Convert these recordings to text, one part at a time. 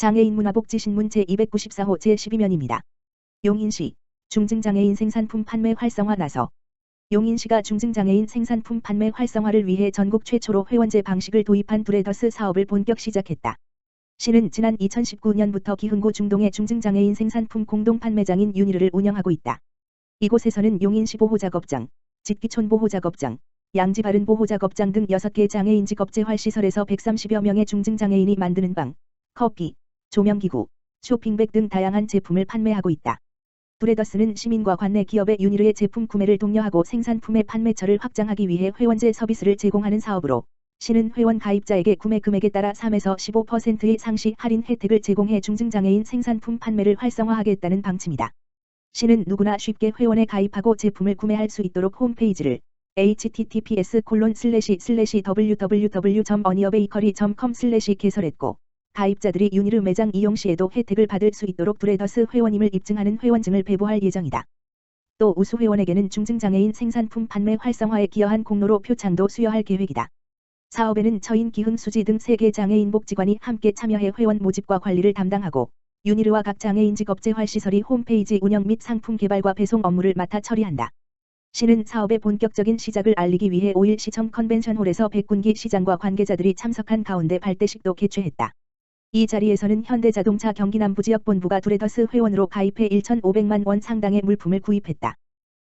장애인 문화복지신문 제294호 제12면입니다. 용인시 중증장애인 생산품 판매 활성화 나서. 용인시가 중증장애인 생산품 판매 활성화를 위해 전국 최초로 회원제 방식을 도입한 브레더스 사업을 본격 시작했다. 시는 지난 2019년부터 기흥고 중동의 중증장애인 생산품 공동 판매장인 유니르를 운영하고 있다. 이곳에서는 용인시 보호작업장, 직기촌 보호작업장, 양지바른 보호작업장 등 6개 장애인 직업재활시설에서 130여 명의 중증장애인이 만드는 방, 커피, 조명기구, 쇼핑백 등 다양한 제품을 판매하고 있다. 브레더스는 시민과 관내 기업의 유니르의 제품 구매를 독려하고 생산품의 판매처를 확장하기 위해 회원제 서비스를 제공하는 사업으로 시는 회원 가입자에게 구매 금액에 따라 3에서 15%의 상시 할인 혜택을 제공해 중증장애인 생산품 판매를 활성화하겠다는 방침이다. 시는 누구나 쉽게 회원에 가입하고 제품을 구매할 수 있도록 홈페이지를 https://www.onyourbakery.com/ 개설했고 가입자들이 유니르 매장 이용 시에도 혜택을 받을 수 있도록 브레더스 회원임을 입증하는 회원증을 배부할 예정이다. 또 우수 회원에게는 중증장애인 생산품 판매 활성화에 기여한 공로로 표창도 수여할 계획이다. 사업에는 처인 기흥 수지 등 3개 장애인 복지관이 함께 참여해 회원 모집과 관리를 담당하고 유니르와 각 장애인 직업재활시설이 홈페이지 운영 및 상품 개발과 배송 업무를 맡아 처리한다. 시는 사업의 본격적인 시작을 알리기 위해 5일 시청 컨벤션홀에서 백군기 시장과 관계자들이 참석한 가운데 발대식도 개최했다. 이 자리에서는 현대자동차 경기남부지역본부가 브레더스 회원으로 가입해 1,500만 원 상당의 물품을 구입했다.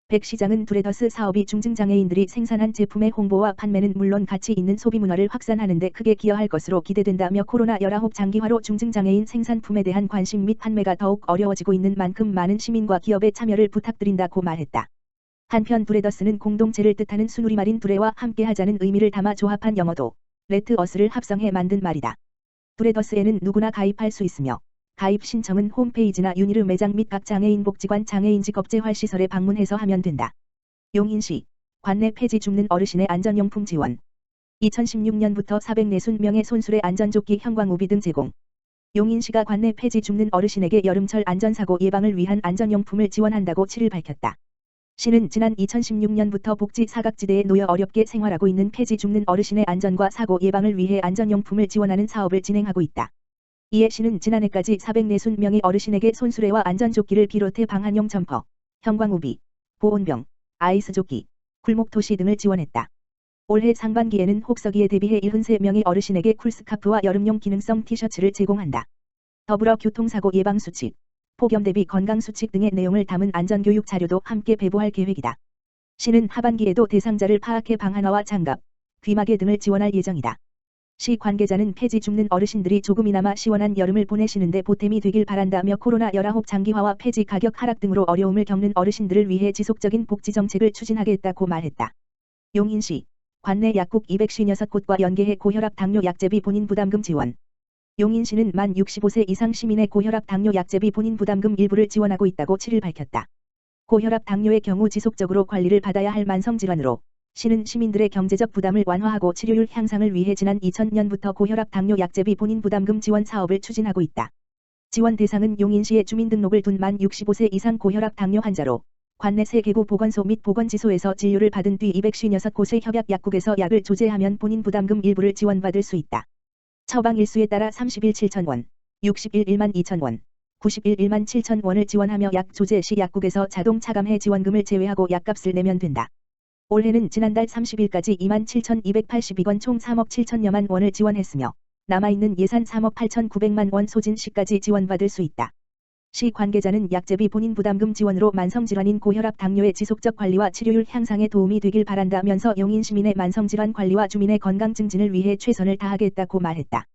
백 시장은 브레더스 사업이 중증장애인들이 생산한 제품의 홍보와 판매는 물론 가치 있는 소비문화를 확산하는 데 크게 기여할 것으로 기대된다며 코로나19 장기화로 중증장애인 생산품에 대한 관심 및 판매가 더욱 어려워지고 있는 만큼 많은 시민과 기업의 참여를 부탁드린다고 말했다. 한편 브레더스는 공동체를 뜻하는 순우리말인 두레와 함께하자는 의미를 담아 조합한 영어도 레트 어스를 합성해 만든 말이다. 브레더스에는 누구나 가입할 수 있으며 가입 신청은 홈페이지나 유니르 매장 및 각 장애인 복지관 장애인 직업재활시설에 방문해서 하면 된다. 용인시 관내 폐지 줍는 어르신의 안전용품 지원. 2016년부터 440명의 손수레 안전조끼 형광우비 등 제공. 용인시가 관내 폐지 줍는 어르신에게 여름철 안전사고 예방을 위한 안전용품을 지원한다고 7일 밝혔다. 시는 지난 2016년부터 복지 사각지대에 놓여 어렵게 생활하고 있는 폐지 줍는 어르신의 안전과 사고 예방을 위해 안전용품을 지원하는 사업을 진행하고 있다. 이에 시는 지난해까지 440명의 어르신에게 손수레와 안전조끼를 비롯해 방한용 점퍼, 형광우비, 보온병, 아이스조끼, 굴목토시 등을 지원했다. 올해 상반기에는 혹서기에 대비해 73명의 어르신에게 쿨스카프와 여름용 기능성 티셔츠를 제공한다. 더불어 교통사고 예방수칙, 폭염 대비 건강수칙 등의 내용을 담은 안전교육 자료도 함께 배부할 계획이다. 시는 하반기에도 대상자를 파악해 방한화와 장갑, 귀마개 등을 지원할 예정이다. 시 관계자는 폐지 줍는 어르신들이 조금이나마 시원한 여름을 보내시는데 보탬이 되길 바란다며 코로나19 장기화와 폐지 가격 하락 등으로 어려움을 겪는 어르신들을 위해 지속적인 복지정책을 추진하겠다고 말했다. 용인시 관내 약국 256곳과 연계해 고혈압 당뇨 약제비 본인 부담금 지원. 용인시는 만 65세 이상 시민의 고혈압 당뇨 약제비 본인 부담금 일부를 지원하고 있다고 7일 밝혔다. 고혈압 당뇨의 경우 지속적으로 관리를 받아야 할 만성질환으로 시는 시민들의 경제적 부담을 완화하고 치료율 향상을 위해 지난 2000년부터 고혈압 당뇨 약제비 본인 부담금 지원 사업을 추진하고 있다. 지원 대상은 용인시에 주민등록을 둔 만 65세 이상 고혈압 당뇨 환자로 관내 3개구 보건소 및 보건지소에서 진료를 받은 뒤 256곳의 협약약국에서 약을 조제하면 본인 부담금 일부를 지원받을 수 있다. 처방 일수에 따라 30일 7,000원, 60일 12,000원, 90일 17,000원을 지원하며 약 조제 시 약국에서 자동 차감해 지원금을 제외하고 약값을 내면 된다. 올해는 지난달 30일까지 27,282건 총 3억 7천여만 원을 지원했으며 남아있는 예산 3억 8,900만 원 소진 시까지 지원받을 수 있다. 시 관계자는 약제비 본인 부담금 지원으로 만성질환인 고혈압 당뇨의 지속적 관리와 치료율 향상에 도움이 되길 바란다면서 용인 시민의 만성질환 관리와 주민의 건강 증진을 위해 최선을 다하겠다고 말했다.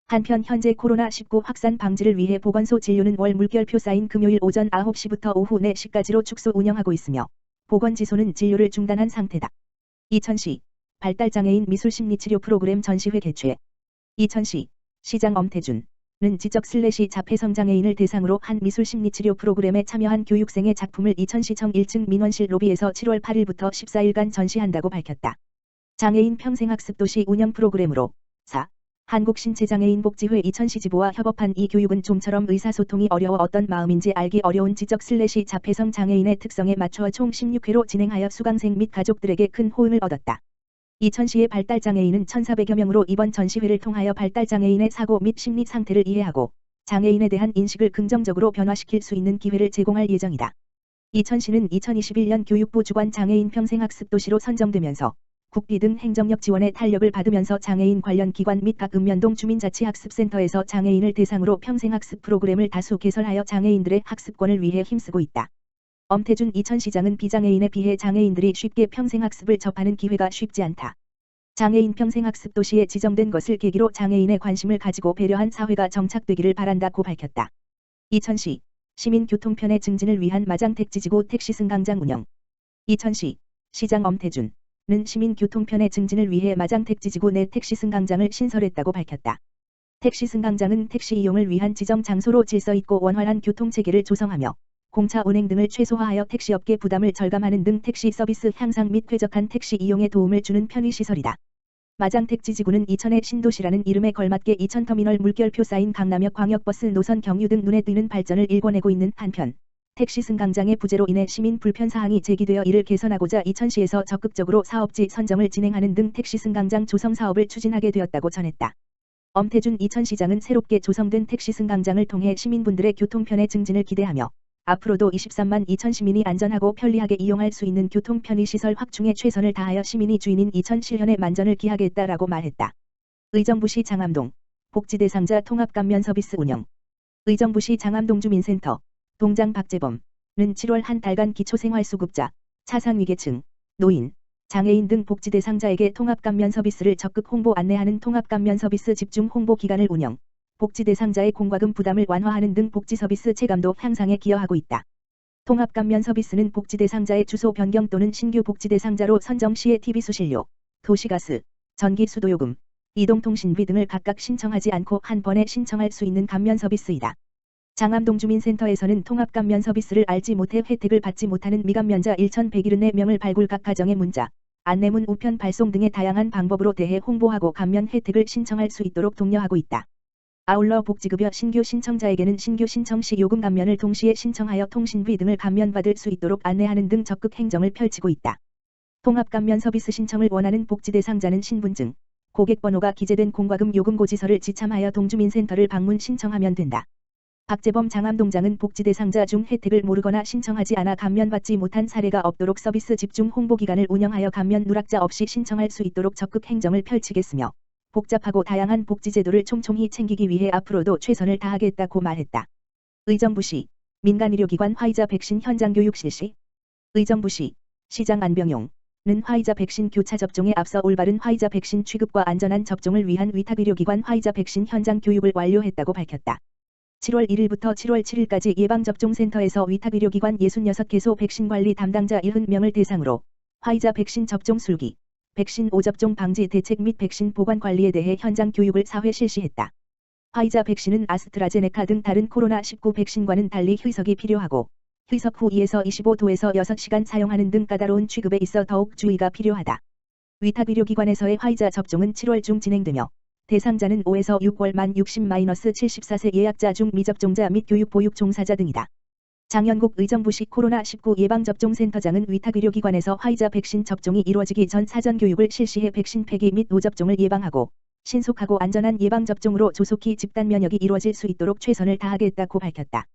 한편 현재 코로나19 확산 방지를 위해 보건소 진료는 월 물결표 쌓인 금요일 오전 9시부터 오후 4시까지로 축소 운영하고 있으며 보건지소는 진료를 중단한 상태다. 이천시 발달장애인 미술심리치료 프로그램 전시회 개최. 이천시 시장 엄태준 는 지적/자폐성장애인을 대상으로 한 미술심리치료 프로그램에 참여한 교육생의 작품을 이천시청 1층 민원실 로비에서 7월 8일부터 14일간 전시한다고 밝혔다. 장애인 평생학습도시 운영 프로그램으로 4. 한국신체장애인복지회 이천시지부와 협업한 이 교육은 좀처럼 의사소통이 어려워 어떤 마음인지 알기 어려운 지적/자폐성 장애인의 특성에 맞추어 총 16회로 진행하여 수강생 및 가족들에게 큰 호응을 얻었다. 이천시의 발달장애인은 1,400여 명으로 이번 전시회를 통하여 발달장애인의 사고 및 심리 상태를 이해하고 장애인에 대한 인식을 긍정적으로 변화시킬 수 있는 기회를 제공할 예정이다. 이천시는 2021년 교육부 주관 장애인 평생학습도시로 선정되면서 국비 등 행정력 지원에 탄력을 받으면서 장애인 관련 기관 및 각 읍면동 주민자치학습센터에서 장애인을 대상으로 평생학습 프로그램을 다수 개설하여 장애인들의 학습권을 위해 힘쓰고 있다. 엄태준 이천시장은 비장애인에 비해 장애인들이 쉽게 평생학습을 접하는 기회가 쉽지 않다. 장애인 평생학습 도시에 지정된 것을 계기로 장애인의 관심을 가지고 배려한 사회가 정착되기를 바란다고 밝혔다. 이천시 시민교통편의 증진을 위한 마장택지지구 택시 승강장 운영. 이천시 시장 엄태준은 시민교통편의 증진을 위해 마장택지지구 내 택시 승강장을 신설했다고 밝혔다. 택시 승강장은 택시 이용을 위한 지정 장소로 질서 있고 원활한 교통체계를 조성하며 공차 운행 등을 최소화하여 택시업계 부담을 절감하는 등 택시 서비스 향상 및 쾌적한 택시 이용에 도움을 주는 편의시설이다. 마장택지지구는 이천의 신도시라는 이름에 걸맞게 이천터미널 물결표 쌓인 강남역 광역버스 노선 경유 등 눈에 띄는 발전을 일궈내고 있는 한편 택시 승강장의 부재로 인해 시민 불편 사항이 제기되어 이를 개선하고자 이천시에서 적극적으로 사업지 선정을 진행하는 등 택시 승강장 조성 사업을 추진하게 되었다고 전했다. 엄태준 이천시장은 새롭게 조성된 택시 승강장을 통해 시민분들의 교통편의 증진을 기대하며 앞으로도 23만 2천 시민이 안전하고 편리하게 이용할 수 있는 교통 편의시설 확충에 최선을 다하여 시민이 주인인 이천 실현의 만전을 기하겠다라고 말했다. 의정부시 장암동 복지대상자 통합감면 서비스 운영. 의정부시 장암동 주민센터 동장 박재범은 7월 한 달간 기초생활수급자, 차상위계층, 노인, 장애인 등 복지대상자에게 통합감면 서비스를 적극 홍보 안내하는 통합감면 서비스 집중 홍보 기간을 운영. 복지 대상자의 공과금 부담을 완화하는 등 복지 서비스 체감도 향상에 기여하고 있다. 통합감면 서비스는 복지 대상자의 주소 변경 또는 신규 복지 대상자로 선정 시에 TV 수신료, 도시가스, 전기 수도요금, 이동통신비 등을 각각 신청하지 않고 한 번에 신청할 수 있는 감면 서비스이다. 장암동 주민센터에서는 통합감면 서비스를 알지 못해 혜택을 받지 못하는 미감면자 1,174명을 발굴 각 가정의 문자, 안내문 우편 발송 등의 다양한 방법으로 대해 홍보하고 감면 혜택을 신청할 수 있도록 독려하고 있다. 아울러 복지급여 신규 신청자에게는 신규 신청 시 요금 감면을 동시에 신청하여 통신비 등을 감면받을 수 있도록 안내하는 등 적극 행정을 펼치고 있다. 통합감면 서비스 신청을 원하는 복지 대상자는 신분증, 고객번호가 기재된 공과금 요금 고지서를 지참하여 동주민센터를 방문 신청하면 된다. 박재범 장암동장은 복지 대상자 중 혜택을 모르거나 신청하지 않아 감면받지 못한 사례가 없도록 서비스 집중 홍보 기간을 운영하여 감면 누락자 없이 신청할 수 있도록 적극 행정을 펼치겠으며 복잡하고 다양한 복지제도를 총총히 챙기기 위해 앞으로도 최선을 다하겠다고 말했다. 의정부시 민간의료기관 화이자 백신 현장 교육 실시. 의정부시 시장 안병용은 화이자 백신 교차 접종에 앞서 올바른 화이자 백신 취급과 안전한 접종을 위한 위탁의료기관 화이자 백신 현장 교육을 완료했다고 밝혔다. 7월 1일부터 7월 7일까지 예방접종센터에서 위탁의료기관 66개소 백신관리 담당자 70명을 대상으로 화이자 백신 접종 술기, 백신 오접종 방지 대책 및 백신 보관 관리에 대해 현장 교육을 4회 실시했다. 화이자 백신은 아스트라제네카 등 다른 코로나19 백신과는 달리 휴석이 필요하고 휴석 후 2에서 25도에서 6시간 사용하는 등 까다로운 취급에 있어 더욱 주의가 필요하다. 위탁의료기관에서의 화이자 접종은 7월 중 진행되며 대상자는 5에서 6월 만 60-74세 예약자 중 미접종자 및 교육보육 종사자 등이다. 장현국 의정부시 코로나19 예방접종센터장은 위탁의료기관에서 화이자 백신 접종이 이루어지기 전 사전교육을 실시해 백신 폐기 및 오접종을 예방하고 신속하고 안전한 예방접종으로 조속히 집단 면역이 이루어질 수 있도록 최선을 다하겠다고 밝혔다.